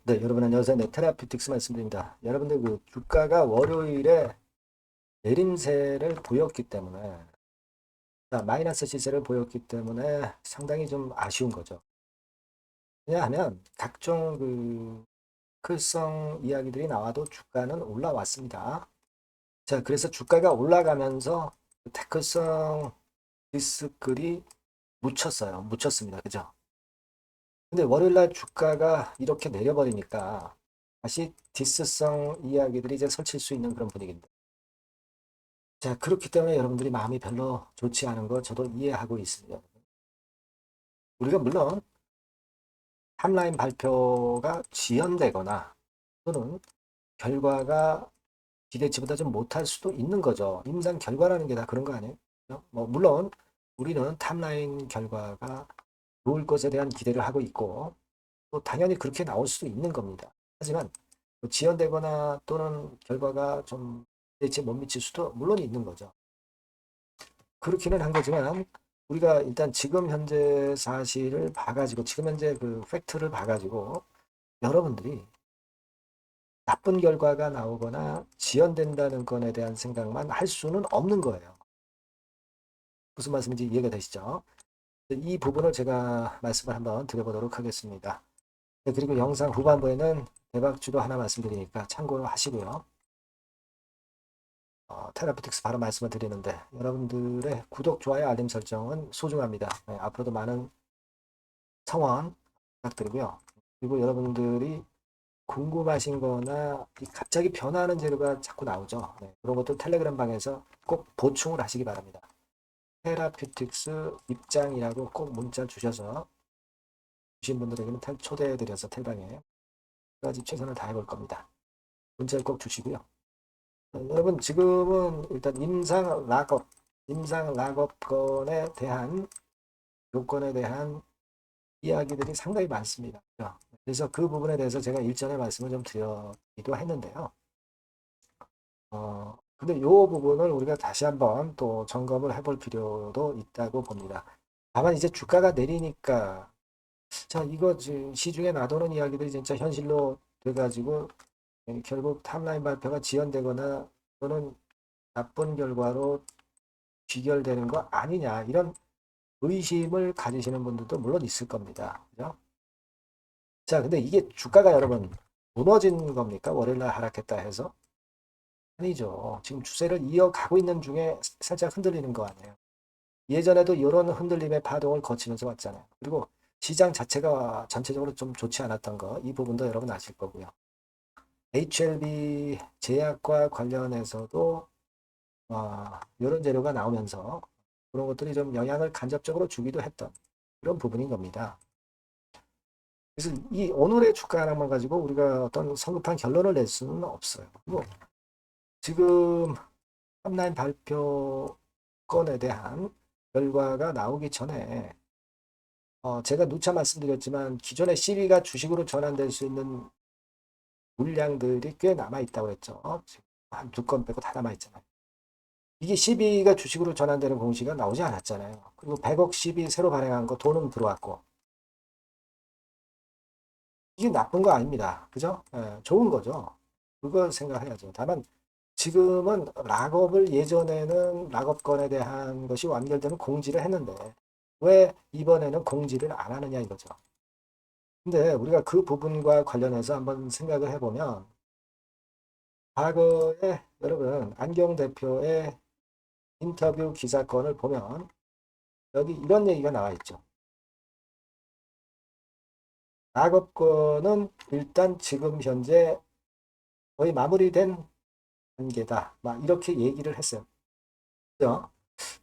네, 여러분 안녕하세요. 네, 테라피틱스 말씀드립니다. 여러분들 그 주가가 월요일에 내림세를 보였기 때문에 마이너스 시세를 보였기 때문에 상당히 좀 아쉬운 거죠. 왜냐하면 각종 그 클성 이야기들이 나와도 주가는 올라왔습니다. 자, 그래서 주가가 올라가면서 테크성 리스크들이 묻혔습니다. 그죠? 근데 월요일날 주가가 이렇게 내려버리니까 다시 디스성 이야기들이 이제 설칠 수 있는 그런 분위기입니다. 자, 그렇기 때문에 여러분들이 마음이 별로 좋지 않은 거 저도 이해하고 있습니다. 우리가 물론 탑라인 발표가 지연되거나 또는 결과가 기대치보다 좀 못할 수도 있는 거죠. 임상 결과라는 게 다 그런 거 아니에요? 뭐 물론 우리는 탑라인 결과가 좋을 것에 대한 기대를 하고 있고 또 당연히 그렇게 나올 수도 있는 겁니다. 하지만 뭐 지연되거나 또는 결과가 좀 기대치에 못 미칠 수도 물론 있는 거죠. 그렇기는 한 거지만 우리가 일단 지금 현재 사실을 봐가지고 지금 현재 그 팩트를 봐가지고 여러분들이 나쁜 결과가 나오거나 지연된다는 건에 대한 생각만 할 수는 없는 거예요. 무슨 말씀인지 이해가 되시죠? 이 부분을 제가 말씀을 한번 드려보도록 하겠습니다. 네, 그리고 영상 후반부에는 대박주도 하나 말씀드리니까 참고로 하시고요. 테라피틱스 바로 말씀을 드리는데 여러분들의 구독, 좋아요, 알림 설정은 소중합니다. 네, 앞으로도 많은 성원 부탁드리고요. 그리고 여러분들이 궁금하신 거나 갑자기 변화하는 재료가 자꾸 나오죠. 네, 그런 것도 텔레그램 방에서 꼭 보충을 하시기 바랍니다. 테라피틱스 입장이라고 꼭 문자 주셔서 주신 분들에게는 초대해드려서 텔방에 까지 최선을 다해볼 겁니다. 문자를 꼭 주시고요. 여러분 지금은 일단 임상 락업권에 대한 요건에 대한 이야기들이 상당히 많습니다. 그래서 그 부분에 대해서 제가 일전에 말씀을 좀 드리기도 했는데요. 근데 이 부분을 우리가 다시 한번 또 점검을 해볼 필요도 있다고 봅니다. 다만 이제 주가가 내리니까 자 이거 지금 시중에 놔두는 이야기들이 진짜 현실로 돼가지고 결국 탑라인 발표가 지연되거나 또는 나쁜 결과로 귀결되는 거 아니냐 이런 의심을 가지시는 분들도 물론 있을 겁니다. 그죠? 자, 근데 이게 주가가 여러분 무너진 겁니까? 월요일날 하락했다 해서? 아니죠. 지금 추세를 이어가고 있는 중에 살짝 흔들리는 거 아니에요. 예전에도 이런 흔들림의 파동을 거치면서 왔잖아요. 그리고 시장 자체가 전체적으로 좀 좋지 않았던 거, 이 부분도 여러분 아실 거고요. HLB 제약과 관련해서도 이런 재료가 나오면서 그런 것들이 좀 영향을 간접적으로 주기도 했던 그런 부분인 겁니다. 그래서 이 오늘의 주가 하나만 가지고 우리가 어떤 성급한 결론을 낼 수는 없어요. 뭐 지금 탑라인 발표건에 대한 결과가 나오기 전에 제가 누차 말씀드렸지만 기존의 CB가 주식으로 전환될 수 있는 물량들이 꽤 남아있다고 했죠. 지금 한 두 건 빼고 다 남아있잖아요. 이게 CB가 주식으로 전환되는 공시가 나오지 않았잖아요. 그리고 100억 CB 새로 발행한 거 돈은 들어왔고 이게 나쁜 거 아닙니다. 그죠? 예, 좋은 거죠. 그걸 생각해야죠. 다만 지금은 락업을 예전에는 락업건에 대한 것이 완결되면 공지를 했는데 왜 이번에는 공지를 안 하느냐 이거죠. 근데 우리가 그 부분과 관련해서 한번 생각을 해보면 과거에 여러분 안경 대표의 인터뷰 기사건을 보면 여기 이런 얘기가 나와 있죠. 락업건은 일단 지금 현재 거의 마무리된 단계다. 막 이렇게 얘기를 했어요. 그죠?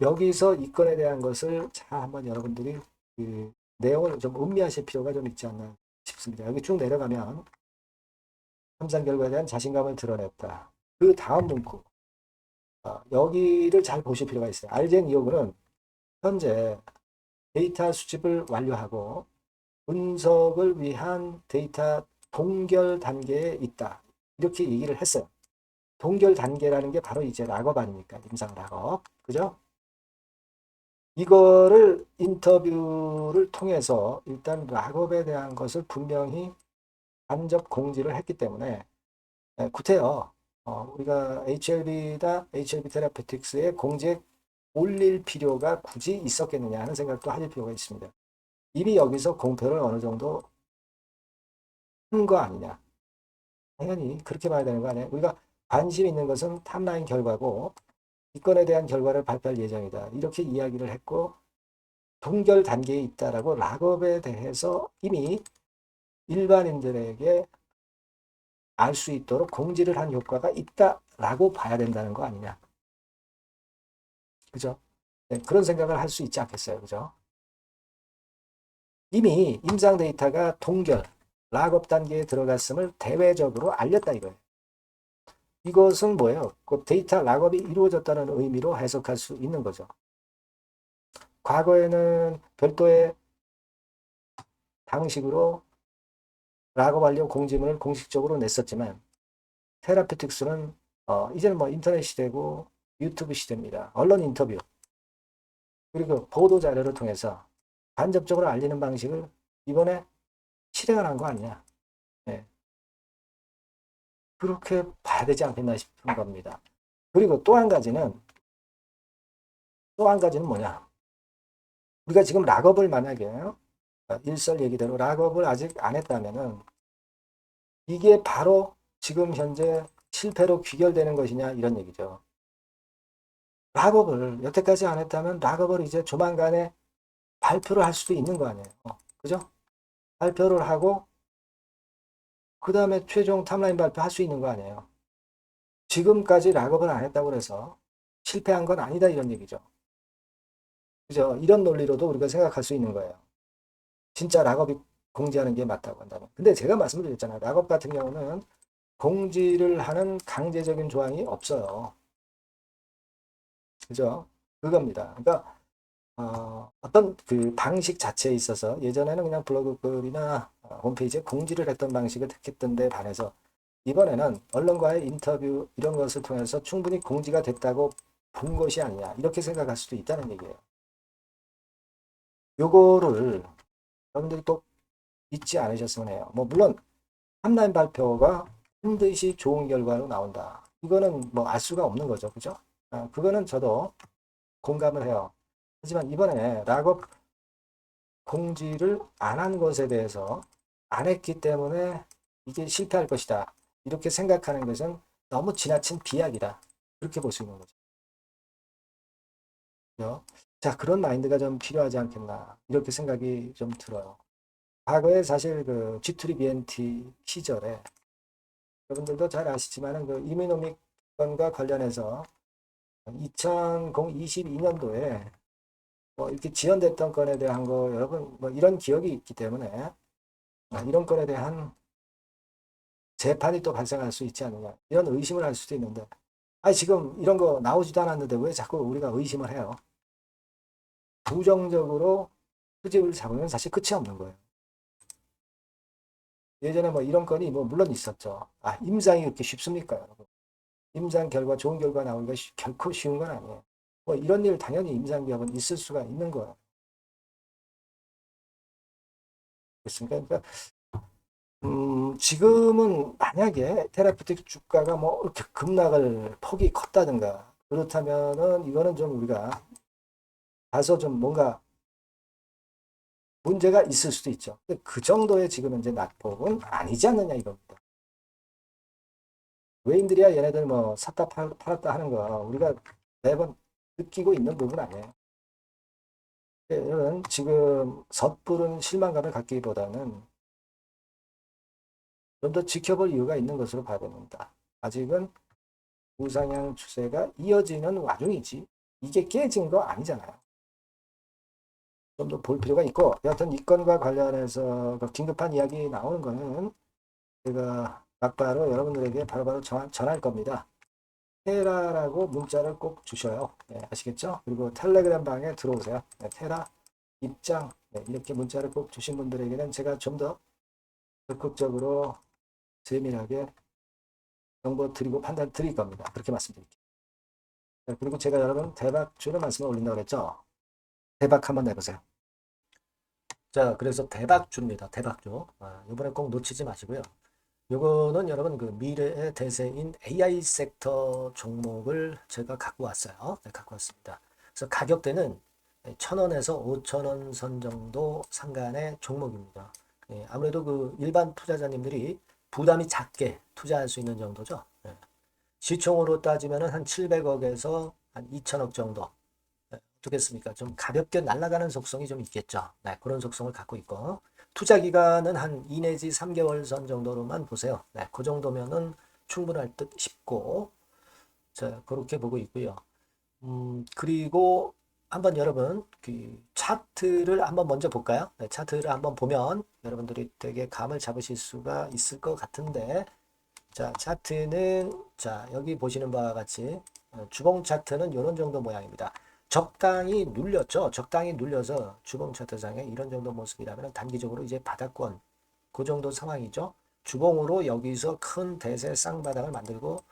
여기서 이 건에 대한 것을 자 한번 여러분들이 그 내용을 좀 음미하실 필요가 좀 있지 않나 싶습니다. 여기 쭉 내려가면 함상 결과에 대한 자신감을 드러냈다. 그 다음 문구 여기를 잘 보실 필요가 있어요. 알젠 이오그는 현재 데이터 수집을 완료하고 분석을 위한 데이터 동결 단계에 있다. 이렇게 얘기를 했어요. 동결 단계라는 게 바로 이제 락업 아닙니까? 임상 락업. 그죠? 이거를 인터뷰를 통해서 일단 락업에 대한 것을 분명히 간접 공지를 했기 때문에 구태여 우리가 HLB 테라피틱스의 공지에 올릴 필요가 굳이 있었겠느냐 하는 생각도 하실 필요가 있습니다. 이미 여기서 공표를 어느 정도 한 거 아니냐. 당연히 그렇게 봐야 되는 거 아니에요. 우리가 관심 있는 것은 탑라인 결과고 이 건에 대한 결과를 발표할 예정이다. 이렇게 이야기를 했고 동결 단계에 있다라고 락업에 대해서 이미 일반인들에게 알 수 있도록 공지를 한 효과가 있다라고 봐야 된다는 거 아니냐. 그죠? 네, 그런 생각을 할 수 있지 않겠어요. 그죠? 이미 임상 데이터가 동결, 락업 단계에 들어갔음을 대외적으로 알렸다 이거예요. 이것은 뭐예요? 그 데이터 락업이 이루어졌다는 의미로 해석할 수 있는 거죠. 과거에는 별도의 방식으로 락업 완료 공지문을 공식적으로 냈었지만 테라피틱스는 이제는 뭐 인터넷 시대고 유튜브 시대입니다. 언론 인터뷰 그리고 보도 자료를 통해서 간접적으로 알리는 방식을 이번에 실행을 한 거 아니냐. 네. 그렇게 봐야 되지 않겠나 싶은 겁니다. 그리고 또 한 가지는 뭐냐. 우리가 지금 락업을 만약에 일설 얘기대로 락업을 아직 안 했다면은 이게 바로 지금 현재 실패로 귀결되는 것이냐 이런 얘기죠. 락업을 여태까지 안 했다면 락업을 이제 조만간에 발표를 할 수도 있는 거 아니에요. 그죠? 발표를 하고 그 다음에 최종 탑라인 발표할 수 있는 거 아니에요. 지금까지 락업을 안 했다고 해서 실패한 건 아니다 이런 얘기죠. 그죠? 이런 논리로도 우리가 생각할 수 있는 거예요. 진짜 락업이 공지하는 게 맞다고 한다면. 근데 제가 말씀드렸잖아요. 락업 같은 경우는 공지를 하는 강제적인 조항이 없어요. 그죠? 그겁니다. 그러니까 어떤 그 방식 자체에 있어서 예전에는 그냥 블로그 글이나 홈페이지에 공지를 했던 방식을 택했던 데 반해서 이번에는 언론과의 인터뷰 이런 것을 통해서 충분히 공지가 됐다고 본 것이 아니냐 이렇게 생각할 수도 있다는 얘기예요. 요거를 여러분들이 또 잊지 않으셨으면 해요. 뭐 물론 탑라인 발표가 반드시 좋은 결과로 나온다. 이거는 뭐 알 수가 없는 거죠. 그죠? 그거는 저도 공감을 해요. 하지만 이번에 락업 공지를 안 한 것에 대해서 안 했기 때문에 이게 실패할 것이다. 이렇게 생각하는 것은 너무 지나친 비약이다. 그렇게 볼 수 있는 거죠. 그죠? 자, 그런 마인드가 좀 필요하지 않겠나. 이렇게 생각이 좀 들어요. 과거에 사실 그 G3BNT 시절에 여러분들도 잘 아시지만은 그 이미노믹 건과 관련해서 2022년도에 뭐 이렇게 지연됐던 건에 대한 거 여러분 뭐 이런 기억이 있기 때문에 이런 건에 대한 재판이 또 발생할 수 있지 않느냐 이런 의심을 할 수도 있는데 지금 이런 거 나오지도 않았는데 왜 자꾸 우리가 의심을 해요? 부정적으로 흐집을 잡으면 사실 끝이 없는 거예요. 예전에 뭐 이런 건이 뭐 물론 있었죠. 임상이 그렇게 쉽습니까, 여러분? 임상 결과 좋은 결과 나오기가 결코 쉬운 건 아니에요. 뭐 이런 일 당연히 임상 기업은 있을 수가 있는 거예요. 그렇습니까? 그러니까 지금은 만약에 테라피틱 주가가 뭐 이렇게 급락을 폭이 컸다든가 그렇다면은 이거는 좀 우리가 다소 좀 뭔가 문제가 있을 수도 있죠. 근데 그 정도의 지금 현재 낙폭은 아니지 않느냐 이겁니다. 외인들이야 얘네들 뭐 샀다 팔았다 하는 거 우리가 매번 느끼고 있는 부분 아니에요. 여러분 지금 섣부른 실망감을 갖기보다는 좀 더 지켜볼 이유가 있는 것으로 봐야 됩니다. 아직은 우상향 추세가 이어지는 와중이지 이게 깨진 거 아니잖아요. 좀 더 볼 필요가 있고 여하튼 이 건과 관련해서 그 긴급한 이야기 나오는 거는 제가 막바로 여러분들에게 바로바로 전할 겁니다. 테라라고 문자를 꼭 주셔요. 네, 아시겠죠? 그리고 텔레그램 방에 들어오세요. 네, 테라 입장 이렇게 문자를 꼭 주신 분들에게는 제가 좀 더 적극적으로 세밀하게 정보 드리고 판단 드릴 겁니다. 그렇게 말씀드릴게요. 네, 그리고 제가 여러분 대박 주는 말씀을 올린다고 그랬죠? 대박 한번 내보세요. 자, 그래서 대박주입니다. 대박주. 이번에 꼭 놓치지 마시고요. 요거는 여러분 그 미래의 대세인 AI 섹터 종목을 제가 갖고 왔어요. 네, 갖고 왔습니다. 그래서 가격대는 1,000원에서 5,000원 선 정도 상간의 종목입니다. 예, 아무래도 그 일반 투자자님들이 부담이 작게 투자할 수 있는 정도죠. 예. 시총으로 따지면 한 700억에서 한 2천억 정도. 네, 어떻겠습니까? 좀 가볍게 날아가는 속성이 좀 있겠죠. 네, 그런 속성을 갖고 있고 투자 기간은 한 2 내지 3개월 선 정도로만 보세요. 네, 그 정도면은 충분할 듯 싶고 자, 그렇게 보고 있고요. 그리고 한번 여러분 그 차트를 한번 먼저 볼까요? 네, 차트를 한번 보면 여러분들이 되게 감을 잡으실 수가 있을 것 같은데 자, 차트는 자, 여기 보시는 바와 같이 주봉 차트는 이런 정도 모양입니다. 적당히 눌렸죠. 적당히 눌려서 주봉 차트상에 이런 정도 모습이라면 단기적으로 이제 바닥권 그 정도 상황이죠. 주봉으로 여기서 큰 대세 쌍바닥을 만들고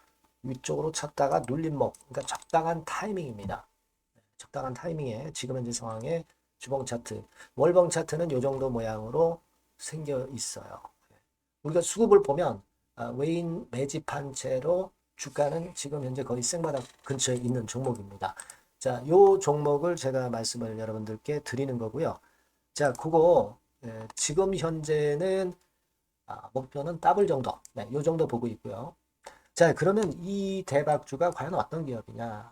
위쪽으로 쳤다가 눌림목, 그러니까 적당한 타이밍입니다. 적당한 타이밍에 지금 현재 상황에 주봉 차트, 월봉 차트는 이 정도 모양으로 생겨 있어요. 우리가 수급을 보면 외인 매집한 채로 주가는 지금 현재 거의 생바닥 근처에 있는 종목입니다. 자, 요 종목을 제가 말씀을 여러분들께 드리는 거고요. 자, 그거 지금 현재는 목표는 더블 정도, 네, 요 정도 보고 있고요. 자, 그러면 이 대박주가 과연 어떤 기업이냐?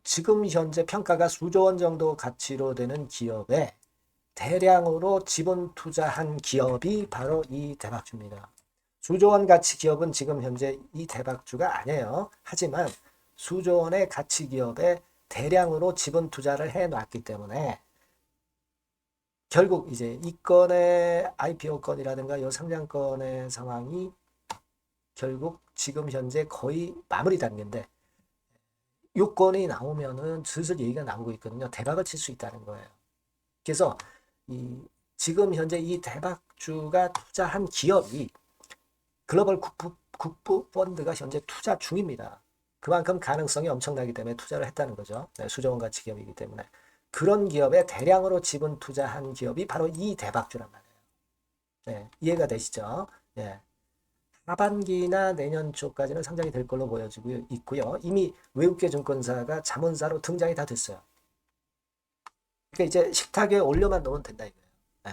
지금 현재 평가가 수조 원 정도 가치로 되는 기업에 대량으로 지분 투자한 기업이 바로 이 대박주입니다. 수조 원 가치 기업은 지금 현재 이 대박주가 아니에요. 하지만 수조 원의 가치 기업에 대량으로 지분 투자를 해 놨기 때문에 결국 이제 이 건의 IPO 건이라든가 이 상장건의 상황이 결국 지금 현재 거의 마무리 단계인데 요건이 나오면은 슬슬 얘기가 나오고 있거든요. 대박을 칠 수 있다는 거예요. 그래서 이 지금 현재 이 대박주가 투자한 기업이 글로벌 국부 펀드가 현재 투자 중입니다. 그만큼 가능성이 엄청나기 때문에 투자를 했다는 거죠. 네, 수조원 가치 기업이기 때문에. 그런 기업에 대량으로 지분 투자한 기업이 바로 이 대박주란 말이에요. 네, 이해가 되시죠? 네. 하반기나 내년 초까지는 상장이 될 걸로 보여지고 있고요. 이미 외국계 증권사가 자문사로 등장이 다 됐어요. 그러니까 이제 식탁에 올려만 놓으면 된다 이거예요. 네.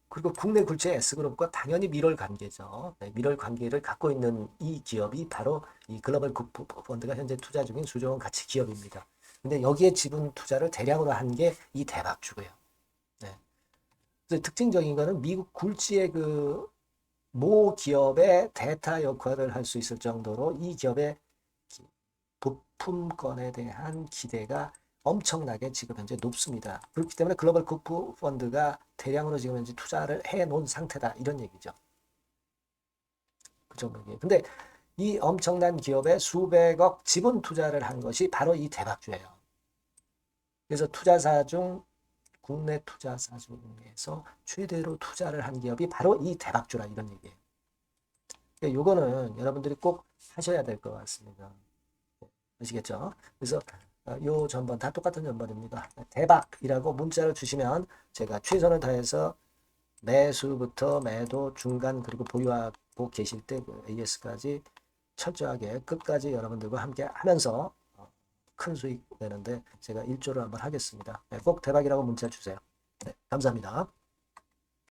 그리고 국내 굴지의 S그룹과 당연히 밀월 관계죠. 네, 밀월 관계를 갖고 있는 이 기업이 바로 이 글로벌 국부 펀드가 현재 투자 중인 수조원 가치 기업입니다. 근데 여기에 지분 투자를 대량으로 한 게 이 대박주고요. 네. 그래서 특징적인 거는 미국 굴지의 그 모 기업의 대타 역할을 할 수 있을 정도로 이 기업의 부품권에 대한 기대가 엄청나게 지금 현재 높습니다. 그렇기 때문에 글로벌 국부 펀드가 대량으로 지금 현재 투자를 해 놓은 상태다. 이런 얘기죠. 그 정도예요. 근데 이 엄청난 기업에 수백억 지분 투자를 한 것이 바로 이 대박주예요. 그래서 투자사 중 국내 투자사 중에서 최대로 투자를 한 기업이 바로 이 대박주라 이런 얘기예요. 그러니까 요거는 여러분들이 꼭 하셔야 될 것 같습니다. 아시겠죠? 그래서 요 전번 다 똑같은 전번입니다. 대박이라고 문자를 주시면 제가 최선을 다해서 매수부터 매도, 중간 그리고 보유하고 계실 때 그 AS까지 철저하게 끝까지 여러분들과 함께 하면서 큰 수익 내는데 제가 일조를 한번 하겠습니다. 네, 꼭 대박이라고 문자 주세요. 네, 감사합니다.